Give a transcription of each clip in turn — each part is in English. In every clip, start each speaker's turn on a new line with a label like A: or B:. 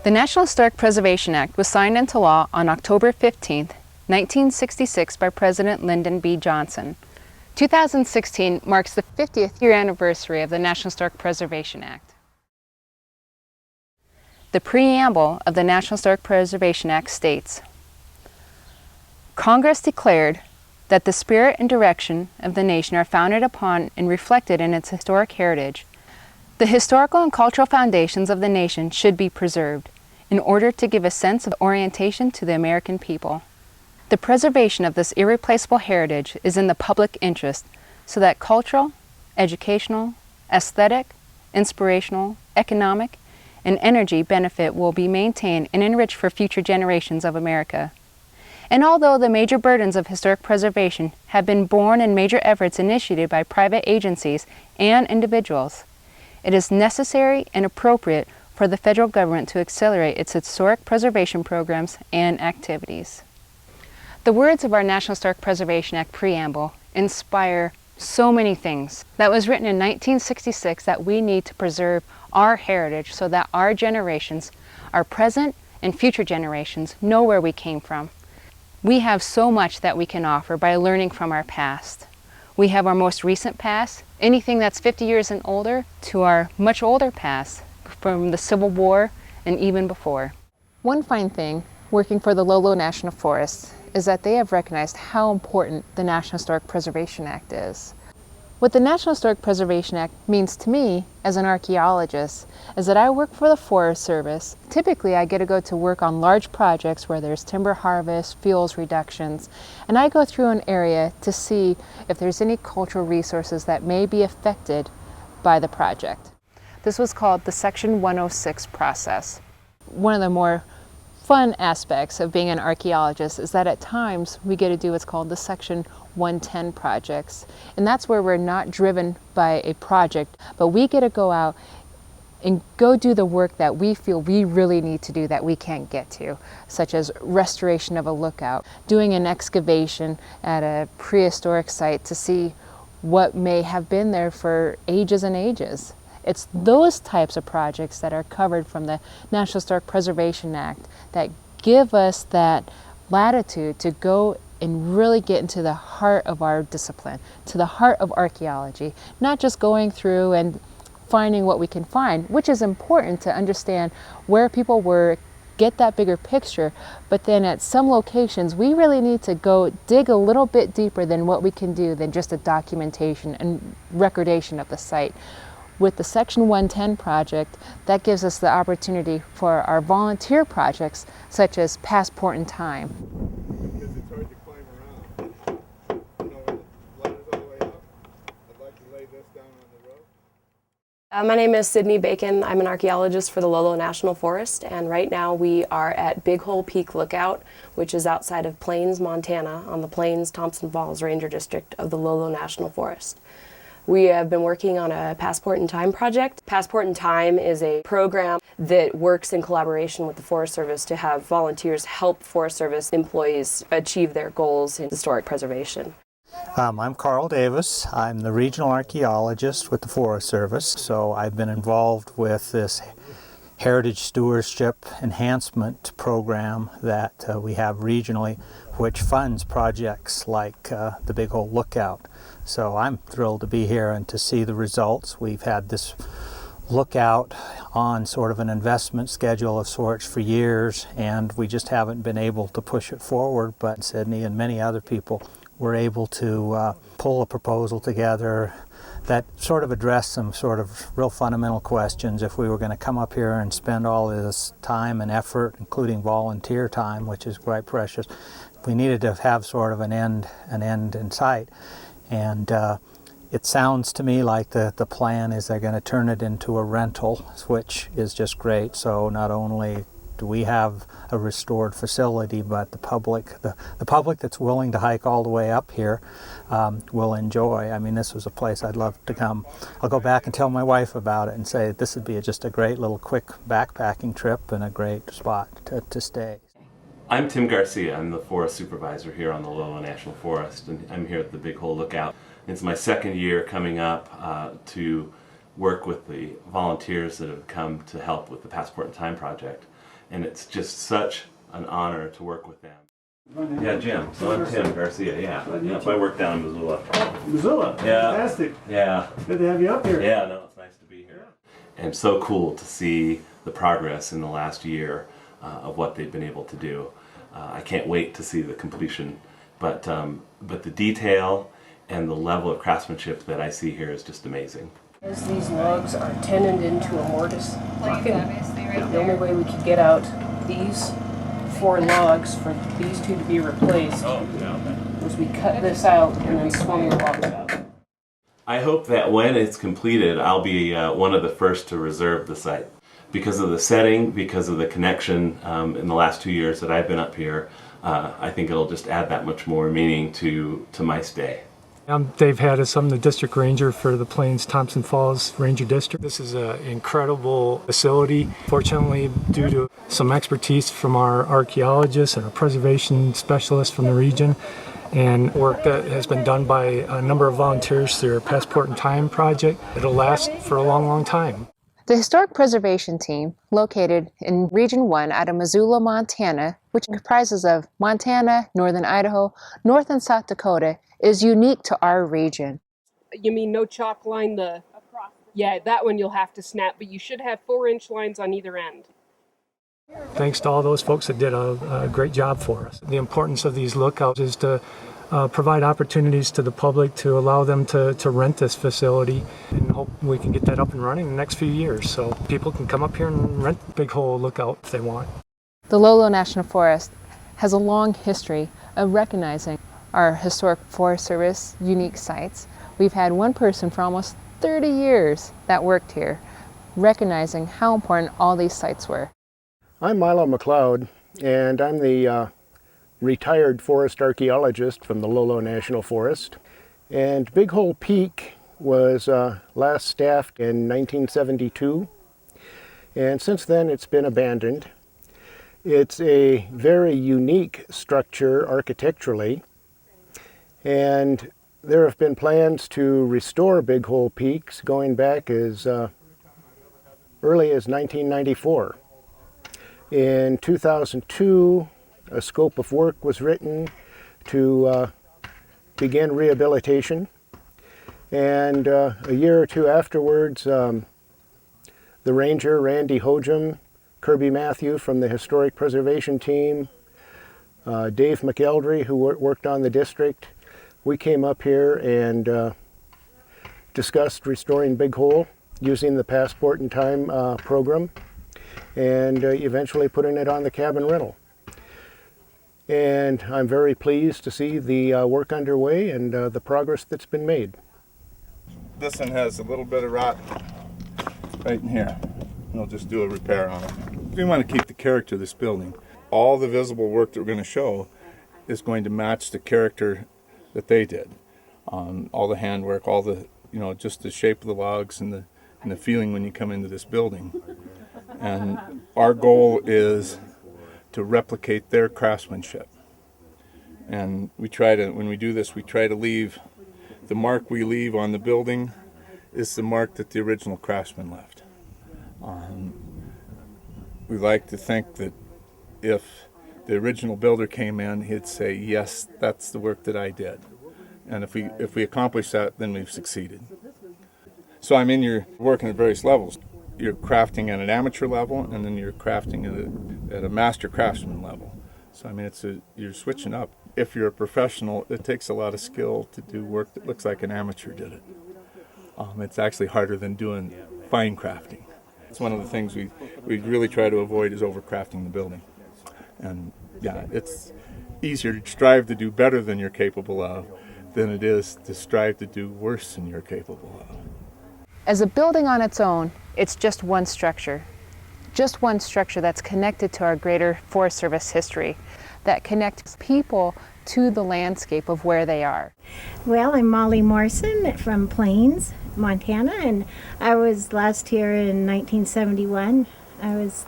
A: The National Historic Preservation Act was signed into law on October 15, 1966 by President Lyndon B. Johnson. 2016 marks the 50th year anniversary of the National Historic Preservation Act. The preamble of the National Historic Preservation Act states, Congress declared that the spirit and direction of the nation are founded upon and reflected in its historic heritage. The historical and cultural foundations of the nation should be preserved in order to give a sense of orientation to the American people. The preservation of this irreplaceable heritage is in the public interest so that cultural, educational, aesthetic, inspirational, economic, and energy benefit will be maintained and enriched for future generations of America. And although the major burdens of historic preservation have been borne in major efforts initiated by private agencies and individuals, it is necessary and appropriate for the federal government to accelerate its historic preservation programs and activities. The words of our National Historic Preservation Act preamble inspire so many things. That was written in 1966 that we need to preserve our heritage so that our generations, our present and future generations, know where we came from. We have so much that we can offer by learning from our past. We have our most recent past, anything that's 50 years and older, to our much older past, from the Civil War and even before. One fine thing working for the Lolo National Forest is that they have recognized how important the National Historic Preservation Act is. What the National Historic Preservation Act means to me as an archaeologist is that I work for the Forest Service. Typically I get to go to work on large projects where there's timber harvest, fuels reductions, and I go through an area to see if there's any cultural resources that may be affected by the project. This was called the Section 106 process. One of the more fun aspects of being an archaeologist is that at times we get to do what's called the Section 110 projects. And that's where we're not driven by a project, but we get to go out and go do the work that we feel we really need to do that we can't get to, such as restoration of a lookout, doing an excavation at a prehistoric site to see what may have been there for ages and ages. It's those types of projects that are covered from the National Historic Preservation Act that give us that latitude to go and really get into the heart of our discipline, to the heart of archaeology, not just going through and finding what we can find, which is important to understand where people were, get that bigger picture, but then at some locations we really need to go dig a little bit deeper than what we can do than just a documentation and recordation of the site. With the Section 110 project, that gives us the opportunity for our volunteer projects, such as Passport in Time.
B: Because it's hard to climb around. You know, when the ladder's all the way up, I'd like to lay this down on the road.
C: My name is Sydney Bacon. I'm an archaeologist for the Lolo National Forest, and right now we are at Big Hole Peak Lookout, which is outside of Plains, Montana, on the Plains-Thompson Falls Ranger District of the Lolo National Forest. We have been working on a Passport in Time project. Passport in Time is a program that works in collaboration with the Forest Service to have volunteers help Forest Service employees achieve their goals in historic preservation.
D: I'm Carl Davis. I'm the regional archaeologist with the Forest Service. So I've been involved with this Heritage Stewardship Enhancement program that we have regionally, which funds projects like the Big Hole Lookout. So I'm thrilled to be here and to see the results. We've had this lookout on sort of an investment schedule of sorts for years, and we just haven't been able to push it forward, but Sydney and many other people were able to pull a proposal together that sort of addressed some sort of real fundamental questions. If we were going to come up here and spend all this time and effort, including volunteer time, which is quite precious, we needed to have sort of an end in sight. And it sounds to me like the plan is they're going to turn it into a rental, which is just great. So not only do we have a restored facility, but the public that's willing to hike all the way up here will enjoy. I mean, this was a place I'd love to come. I'll go back and tell my wife about it and say this would be just a great little quick backpacking trip and a great spot to stay.
E: I'm Tim Garcia. I'm the forest supervisor here on the Lolo National Forest, and I'm here at the Big Hole Lookout. It's my second year coming up to work with the volunteers that have come to help with the Passport in Time project. and it's just such an honor to work with them. Yeah, Jim. So I'm Tim Garcia. Yeah, I work down in Missoula.
F: Missoula.
E: Yeah.
F: Fantastic.
E: Yeah.
F: Good to have you up here.
E: Yeah, no, it's nice to be here. And so cool to see the progress in the last year of what they've been able to do. I can't wait to see the completion, but the detail and the level of craftsmanship that I see here is just amazing.
C: As these logs are tenoned into a mortise bucket, the only way we could get out these 4 logs for these 2 to be replaced was we cut this out and then swung the logs out.
E: I hope that when it's completed, I'll be one of the first to reserve the site. Because of the setting, because of the connection in the last 2 years that I've been up here, I think it'll just add that much more meaning to my stay.
G: I'm Dave Haddis. I'm the district ranger for the Plains Thompson Falls Ranger District. This is an incredible facility. Fortunately, due to some expertise from our archaeologists and our preservation specialists from the region, and work that has been done by a number of volunteers through our Passport in Time project, it'll last for a long, long time.
A: The Historic Preservation Team, located in Region 1 out of Missoula, Montana, which comprises of Montana, Northern Idaho, North and South Dakota, is unique to our region.
H: You mean no chalk line the... Yeah, that one you'll have to snap, but you should have 4-inch lines on either end.
G: Thanks to all those folks that did a great job for us. The importance of these lookouts is to provide opportunities to the public to allow them to rent this facility, and hope we can get that up and running in the next few years so people can come up here and rent Big Hole Lookout if they want.
A: The Lolo National Forest has a long history of recognizing our Historic Forest Service unique sites. We've had one person for almost 30 years that worked here, recognizing how important all these sites were.
I: I'm Milo McLeod, and I'm the retired forest archaeologist from the Lolo National Forest. And Big Hole Peak was last staffed in 1972, and since then it's been abandoned. It's a very unique structure architecturally, and there have been plans to restore Big Hole Peaks going back as early as 1994. In 2002, a scope of work was written to begin rehabilitation, and a year or two afterwards, the ranger, Randy Hojum, Kirby Matthew from the Historic Preservation Team, Dave McElderry, who worked on the district, we came up here and discussed restoring Big Hole using the Passport in Time program, and eventually putting it on the cabin rental. And I'm very pleased to see the work underway and the progress that's been made.
B: This one has a little bit of rot right in here. And I'll just do a repair on it. We want to keep the character of this building. All the visible work that we're going to show is going to match the character that they did. All the handwork, all the, just the shape of the logs and the feeling when you come into this building. And our goal is to replicate their craftsmanship. And we try to, when we do this, we try to leave, the mark we leave on the building is the mark that the original craftsman left. We like to think that if the original builder came in, he'd say, yes, that's the work that I did. And if we accomplish that, then we've succeeded. So you're working at various levels. You're crafting at an amateur level, and then you're crafting at a master craftsman level. So you're switching up. If you're a professional, it takes a lot of skill to do work that looks like an amateur did it. It's actually harder than doing fine crafting. It's one of the things we really try to avoid is overcrafting the building. And yeah, it's easier to strive to do better than you're capable of than it is to strive to do worse than you're capable of.
A: As a building on its own, it's just one structure that's connected to our greater Forest Service history, that connects people to the landscape of where they are.
J: Well, I'm Molly Morrison from Plains, Montana, and I was last here in 1971. I was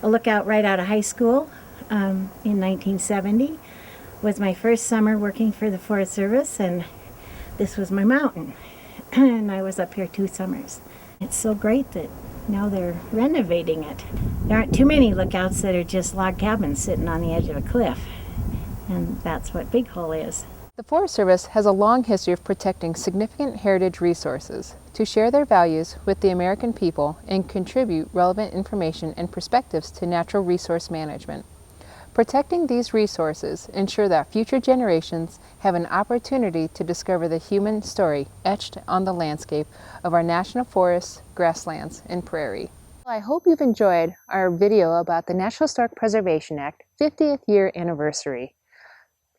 J: a lookout right out of high school in 1970. Was my first summer working for the Forest Service, and this was my mountain. And I was up here 2 summers. It's so great that now they're renovating it. there aren't too many lookouts that are just log cabins sitting on the edge of a cliff. And that's what Big Hole is.
A: The Forest Service has a long history of protecting significant heritage resources to share their values with the American people and contribute relevant information and perspectives to natural resource management. Protecting these resources ensure that future generations have an opportunity to discover the human story etched on the landscape of our national forests, grasslands, and prairie. I hope you've enjoyed our video about the National Historic Preservation Act 50th year anniversary.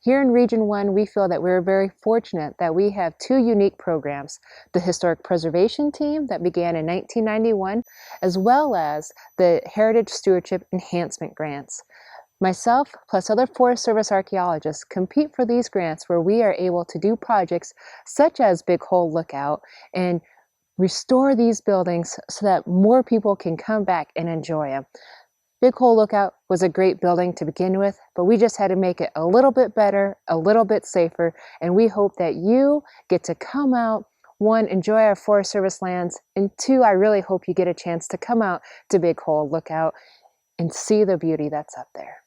A: Here in Region 1, we feel that we're very fortunate that we have two unique programs, the Historic Preservation Team that began in 1991, as well as the Heritage Stewardship Enhancement Grants. Myself, plus other Forest Service archaeologists, compete for these grants where we are able to do projects such as Big Hole Lookout and restore these buildings so that more people can come back and enjoy them. Big Hole Lookout was a great building to begin with, but we just had to make it a little bit better, a little bit safer, and we hope that you get to come out, one, enjoy our Forest Service lands, and two, I really hope you get a chance to come out to Big Hole Lookout and see the beauty that's up there.